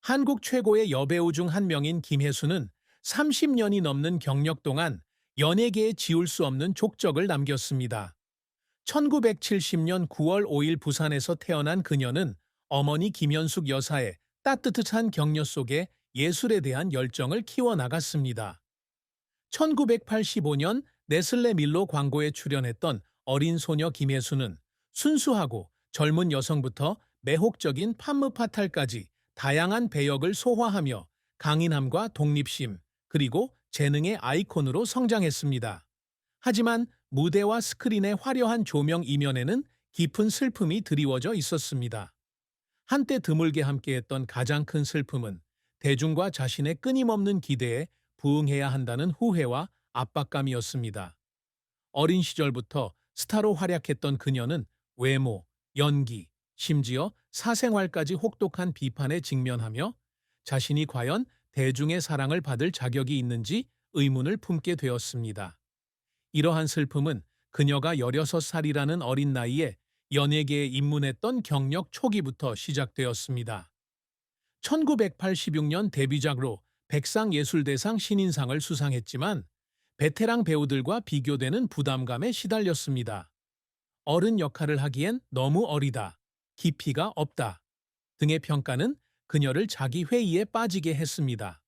한국 최고의 여배우 중 한 명인 김혜수는 30년이 넘는 경력 동안 연예계에 지울 수 없는 족적을 남겼습니다. 1970년 9월 5일 부산에서 태어난 그녀는 어머니 김연숙 여사의 따뜻한 격려 속에 예술에 대한 열정을 키워나갔습니다. 1985년 네슬레 밀로 광고에 출연했던 어린 소녀 김혜수는 순수하고 젊은 여성부터 매혹적인 판무파탈까지 다양한 배역을 소화하며 강인함과 독립심, 그리고 재능의 아이콘으로 성장했습니다. 하지만 무대와 스크린의 화려한 조명 이면에는 깊은 슬픔이 드리워져 있었습니다. 한때 드물게 함께했던 가장 큰 슬픔은 대중과 자신의 끊임없는 기대에 부응해야 한다는 후회와 압박감이었습니다. 어린 시절부터 스타로 활약했던 그녀는 외모, 연기, 심지어 사생활까지 혹독한 비판에 직면하며 자신이 과연 대중의 사랑을 받을 자격이 있는지 의문을 품게 되었습니다. 이러한 슬픔은 그녀가 16살이라는 어린 나이에 연예계에 입문했던 경력 초기부터 시작되었습니다. 1986년 데뷔작으로 백상예술대상 신인상을 수상했지만 베테랑 배우들과 비교되는 부담감에 시달렸습니다. 어른 역할을 하기엔 너무 어리다, 깊이가 없다 등의 평가는 그녀를 자기 회의에 빠지게 했습니다.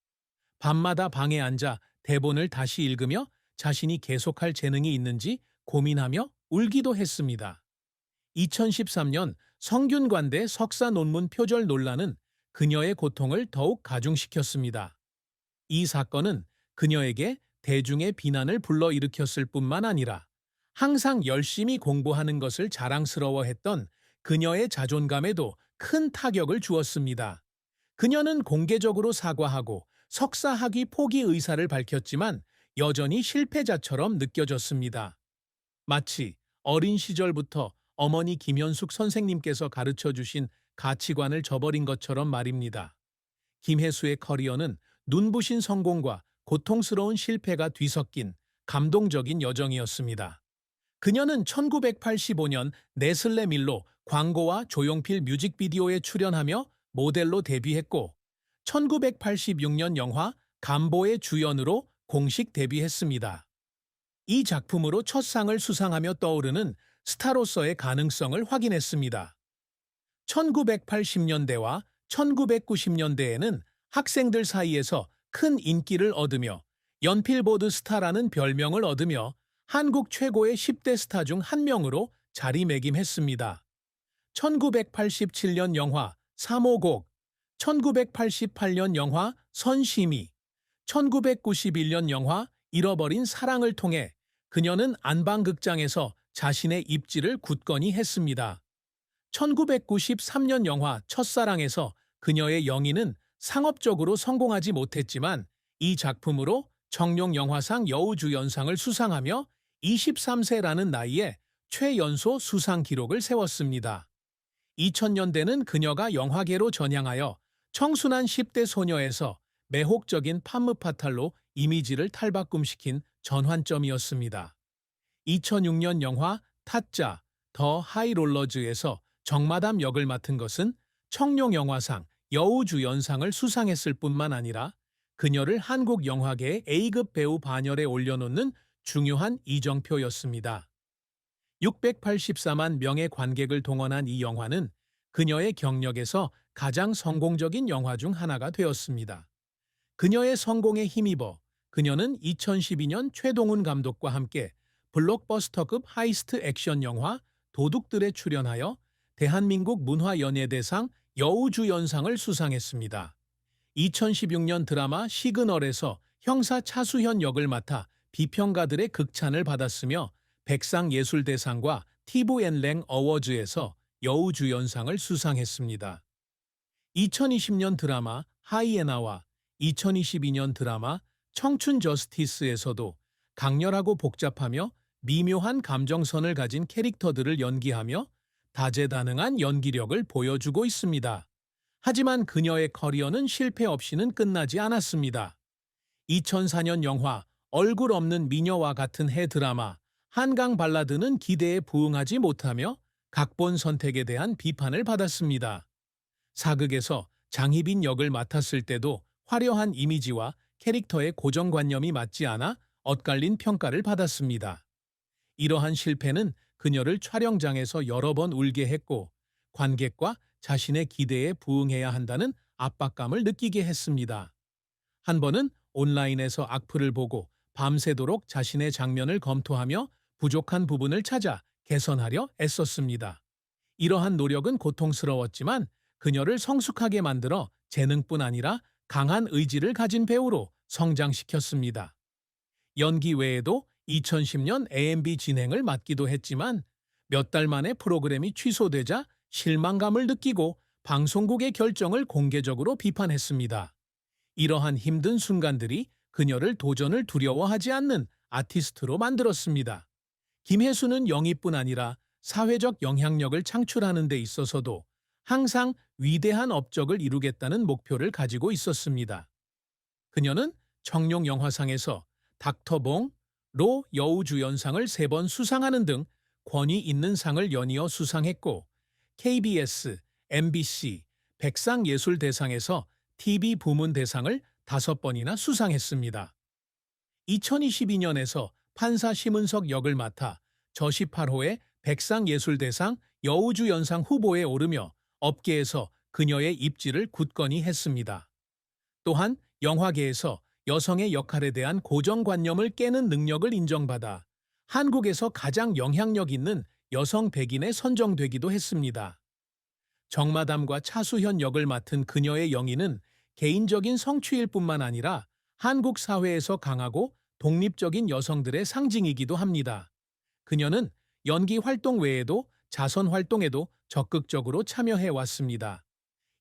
밤마다 방에 앉아 대본을 다시 읽으며 자신이 계속할 재능이 있는지 고민하며 울기도 했습니다. 2013년 성균관대 석사 논문 표절 논란은 그녀의 고통을 더욱 가중시켰습니다. 이 사건은 그녀에게 대중의 비난을 불러일으켰을 뿐만 아니라 항상 열심히 공부하는 것을 자랑스러워했던 그녀의 자존감에도 큰 타격을 주었습니다. 그녀는 공개적으로 사과하고 석사 학위 포기 의사를 밝혔지만 여전히 실패자처럼 느껴졌습니다. 마치 어린 시절부터 어머니 김연숙 선생님께서 가르쳐 주신 가치관을 저버린 것처럼 말입니다. 김혜수의 커리어는 눈부신 성공과 고통스러운 실패가 뒤섞인 감동적인 여정이었습니다. 그녀는 1985년 네슬레 밀로 광고와 조용필 뮤직비디오에 출연하며 모델로 데뷔했고 1986년 영화 감보의 주연으로 공식 데뷔했습니다. 이 작품으로 첫 상을 수상하며 떠오르는 스타로서의 가능성을 확인했습니다. 1980년대와 1990년대에는 학생들 사이에서 큰 인기를 얻으며 연필보드 스타라는 별명을 얻으며 한국 최고의 10대 스타 중 한 명으로 자리매김했습니다. 1987년 영화 3호곡, 1988년 영화 선심이, 1991년 영화 잃어버린 사랑을 통해 그녀는 안방극장에서 자신의 입지를 굳건히 했습니다. 1993년 영화 첫사랑에서 그녀의 영희는 상업적으로 성공하지 못했지만 이 작품으로 청룡 영화상 여우주연상을 수상하며 23세라는 나이에 최연소 수상 기록을 세웠습니다. 2000년대는 그녀가 영화계로 전향하여 청순한 10대 소녀에서 매혹적인 판무파탈로 이미지를 탈바꿈시킨 전환점이었습니다. 2006년 영화 타짜, 더 하이롤러즈에서 정마담 역을 맡은 것은 청룡 영화상 여우주연상을 수상했을 뿐만 아니라 그녀를 한국 영화계의 A급 배우 반열에 올려놓는 중요한 이정표였습니다. 684만 명의 관객을 동원한 이 영화는 그녀의 경력에서 가장 성공적인 영화 중 하나가 되었습니다. 그녀의 성공에 힘입어 그녀는 2012년 최동훈 감독과 함께 블록버스터급 하이스트 액션 영화 도둑들에 출연하여 대한민국 문화연예대상 여우주연상을 수상했습니다. 2016년 드라마 시그널에서 형사 차수현 역을 맡아 비평가들의 극찬을 받았으며 백상예술대상과 티브앤랭 어워즈에서 여우주연상을 수상했습니다. 2020년 드라마 하이에나와 2022년 드라마 청춘 저스티스에서도 강렬하고 복잡하며 미묘한 감정선을 가진 캐릭터들을 연기하며 다재다능한 연기력을 보여주고 있습니다. 하지만 그녀의 커리어는 실패 없이는 끝나지 않았습니다. 2004년 영화 얼굴 없는 미녀와 같은 해 드라마 한강 발라드는 기대에 부응하지 못하며 각본 선택에 대한 비판을 받았습니다. 사극에서 장희빈 역을 맡았을 때도 화려한 이미지와 캐릭터의 고정관념이 맞지 않아 엇갈린 평가를 받았습니다. 이러한 실패는 그녀를 촬영장에서 여러 번 울게 했고 관객과 자신의 기대에 부응해야 한다는 압박감을 느끼게 했습니다. 한 번은 온라인에서 악플을 보고 밤새도록 자신의 장면을 검토하며 부족한 부분을 찾아 개선하려 애썼습니다. 이러한 노력은 고통스러웠지만 그녀를 성숙하게 만들어 재능뿐 아니라 강한 의지를 가진 배우로 성장시켰습니다. 연기 외에도 2010년 AMB 진행을 맡기도 했지만 몇 달 만에 프로그램이 취소되자 실망감을 느끼고 방송국의 결정을 공개적으로 비판했습니다. 이러한 힘든 순간들이 그녀를 도전을 두려워하지 않는 아티스트로 만들었습니다. 김혜수는 영희뿐 아니라 사회적 영향력을 창출하는 데 있어서도 항상 위대한 업적을 이루겠다는 목표를 가지고 있었습니다. 그녀는 청룡 영화상에서 닥터봉, 로 여우주연상을 3번 수상하는 등 권위 있는 상을 연이어 수상했고 KBS, MBC, 백상예술대상에서 TV 부문 대상을 5번이나 수상했습니다. 2022년에서 판사 심은석 역을 맡아 저18호의 백상예술대상 여우주연상 후보에 오르며 업계에서 그녀의 입지를 굳건히 했습니다. 또한 영화계에서 여성의 역할에 대한 고정관념을 깨는 능력을 인정받아 한국에서 가장 영향력 있는 여성 백인에 선정되기도 했습니다. 정마담과 차수현 역을 맡은 그녀의 영희는 개인적인 성취일 뿐만 아니라 한국 사회에서 강하고 독립적인 여성들의 상징이기도 합니다. 그녀는 연기 활동 외에도 자선 활동에도 적극적으로 참여해 왔습니다.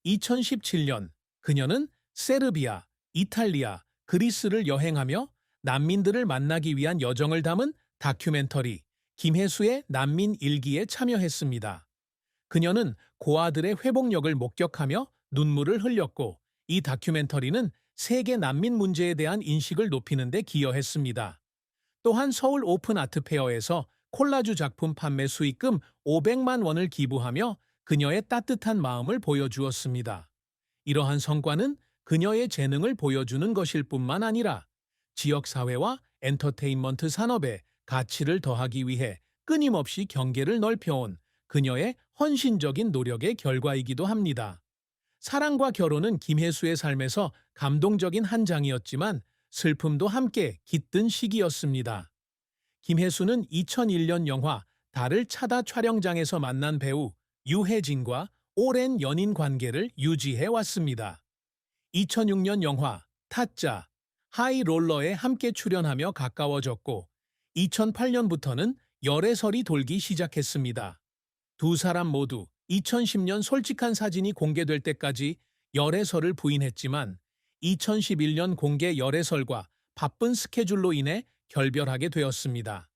2017년 그녀는 세르비아, 이탈리아, 그리스를 여행하며 난민들을 만나기 위한 여정을 담은 다큐멘터리 김혜수의 난민 일기에 참여했습니다. 그녀는 고아들의 회복력을 목격하며 눈물을 흘렸고 이 다큐멘터리는 세계 난민 문제에 대한 인식을 높이는 데 기여했습니다. 또한 서울 오픈 아트페어에서 콜라주 작품 판매 수익금 500만 원을 기부하며 그녀의 따뜻한 마음을 보여주었습니다. 이러한 성과는 그녀의 재능을 보여주는 것일 뿐만 아니라 지역사회와 엔터테인먼트 산업에 가치를 더하기 위해 끊임없이 경계를 넓혀온 그녀의 헌신적인 노력의 결과이기도 합니다. 사랑과 결혼은 김혜수의 삶에서 감동적인 한 장이었지만 슬픔도 함께 깃든 시기였습니다. 김혜수는 2001년 영화 달을 차다 촬영장에서 만난 배우 유해진과 오랜 연인 관계를 유지해 왔습니다. 2006년 영화 타짜, 하이롤러에 함께 출연하며 가까워졌고 2008년부터는 열애설이 돌기 시작했습니다. 두 사람 모두 2010년 솔직한 사진이 공개될 때까지 열애설을 부인했지만 2011년 공개 열애설과 바쁜 스케줄로 인해 결별하게 되었습니다.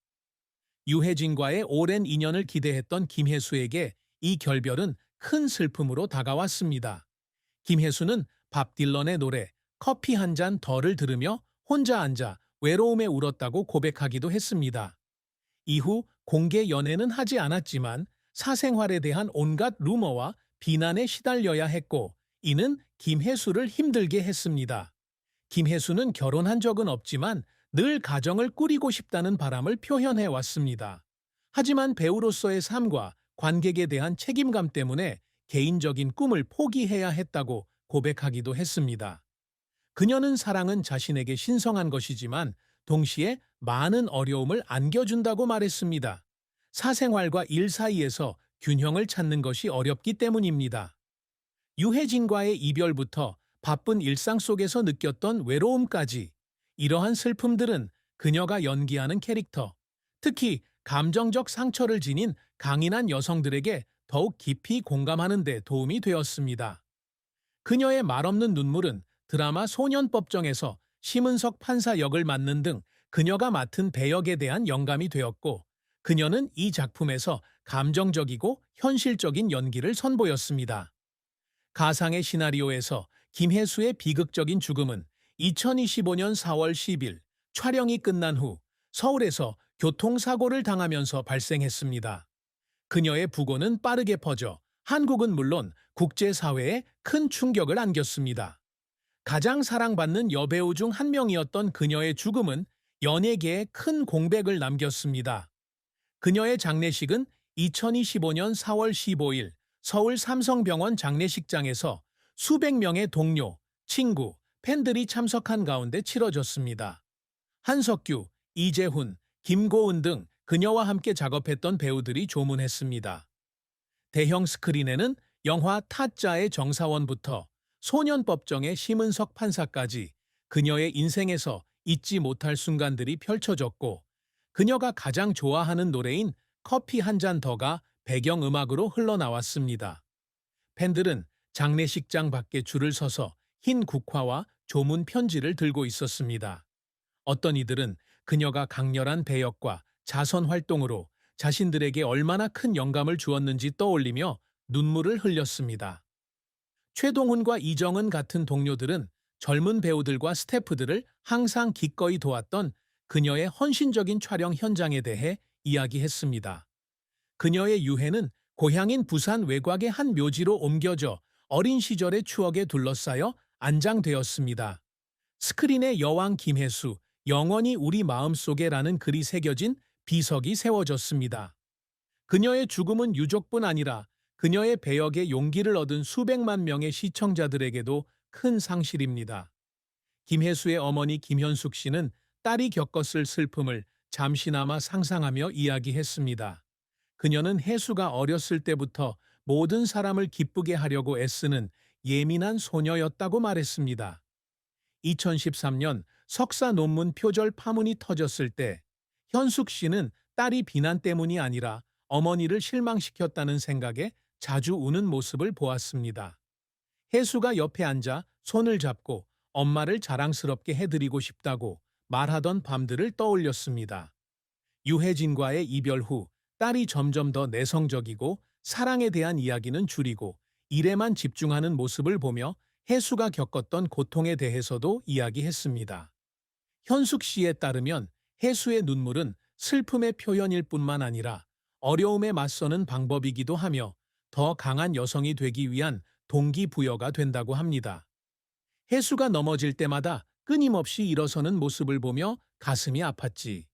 유해진과의 오랜 인연을 기대했던 김혜수에게 이 결별은 큰 슬픔으로 다가왔습니다. 김혜수는 밥 딜런의 노래 커피 한 잔 더를 들으며 혼자 앉아 외로움에 울었다고 고백하기도 했습니다. 이후 공개 연애는 하지 않았지만 사생활에 대한 온갖 루머와 비난에 시달려야 했고 이는 김혜수를 힘들게 했습니다. 김혜수는 결혼한 적은 없지만 늘 가정을 꾸리고 싶다는 바람을 표현해 왔습니다. 하지만 배우로서의 삶과 관객에 대한 책임감 때문에 개인적인 꿈을 포기해야 했다고 고백하기도 했습니다. 그녀는 사랑은 자신에게 신성한 것이지만 동시에 많은 어려움을 안겨준다고 말했습니다. 사생활과 일 사이에서 균형을 찾는 것이 어렵기 때문입니다. 유해진과의 이별부터 바쁜 일상 속에서 느꼈던 외로움까지 이러한 슬픔들은 그녀가 연기하는 캐릭터, 특히 감정적 상처를 지닌 강인한 여성들에게 더욱 깊이 공감하는 데 도움이 되었습니다. 그녀의 말없는 눈물은 드라마 소년법정에서 심은석 판사 역을 맡는 등 그녀가 맡은 배역에 대한 영감이 되었고 그녀는 이 작품에서 감정적이고 현실적인 연기를 선보였습니다. 가상의 시나리오에서 김혜수의 비극적인 죽음은 2025년 4월 10일 촬영이 끝난 후 서울에서 교통사고를 당하면서 발생했습니다. 그녀의 부고는 빠르게 퍼져 한국은 물론 국제사회에 큰 충격을 안겼습니다. 가장 사랑받는 여배우 중 한 명이었던 그녀의 죽음은 연예계에 큰 공백을 남겼습니다. 그녀의 장례식은 2025년 4월 15일 서울 삼성병원 장례식장에서 수백 명의 동료, 친구, 팬들이 참석한 가운데 치러졌습니다. 한석규, 이재훈, 김고은 등 그녀와 함께 작업했던 배우들이 조문했습니다. 대형 스크린에는 영화 타짜의 정사원부터 소년법정의 심은석 판사까지 그녀의 인생에서 잊지 못할 순간들이 펼쳐졌고, 그녀가 가장 좋아하는 노래인 커피 한 잔 더가 배경음악으로 흘러나왔습니다. 팬들은 장례식장 밖에 줄을 서서 흰 국화와 조문 편지를 들고 있었습니다. 어떤 이들은 그녀가 강렬한 배역과 자선 활동으로 자신들에게 얼마나 큰 영감을 주었는지 떠올리며 눈물을 흘렸습니다. 최동훈과 이정은 같은 동료들은 젊은 배우들과 스태프들을 항상 기꺼이 도왔던 그녀의 헌신적인 촬영 현장에 대해 이야기했습니다. 그녀의 유해는 고향인 부산 외곽의 한 묘지로 옮겨져 어린 시절의 추억에 둘러싸여 안장되었습니다. 스크린에 여왕 김혜수, 영원히 우리 마음속에라는 글이 새겨진 비석이 세워졌습니다. 그녀의 죽음은 유족뿐 아니라 그녀의 배역에 용기를 얻은 수백만 명의 시청자들에게도 큰 상실입니다. 김혜수의 어머니 김현숙 씨는 딸이 겪었을 슬픔을 잠시나마 상상하며 이야기했습니다. 그녀는 혜수가 어렸을 때부터 모든 사람을 기쁘게 하려고 애쓰는 예민한 소녀였다고 말했습니다. 2013년 석사 논문 표절 파문이 터졌을 때 현숙 씨는 딸이 비난 때문이 아니라 어머니를 실망시켰다는 생각에 자주 우는 모습을 보았습니다. 혜수가 옆에 앉아 손을 잡고 엄마를 자랑스럽게 해드리고 싶다고 말하던 밤들을 떠올렸습니다. 유해진과의 이별 후 딸이 점점 더 내성적이고 사랑에 대한 이야기는 줄이고 일에만 집중하는 모습을 보며 혜수가 겪었던 고통에 대해서도 이야기했습니다. 현숙 씨에 따르면 혜수의 눈물은 슬픔의 표현일 뿐만 아니라 어려움에 맞서는 방법이기도 하며 더 강한 여성이 되기 위한 동기부여가 된다고 합니다. 혜수가 넘어질 때마다 끊임없이 일어서는 모습을 보며 가슴이 아팠지.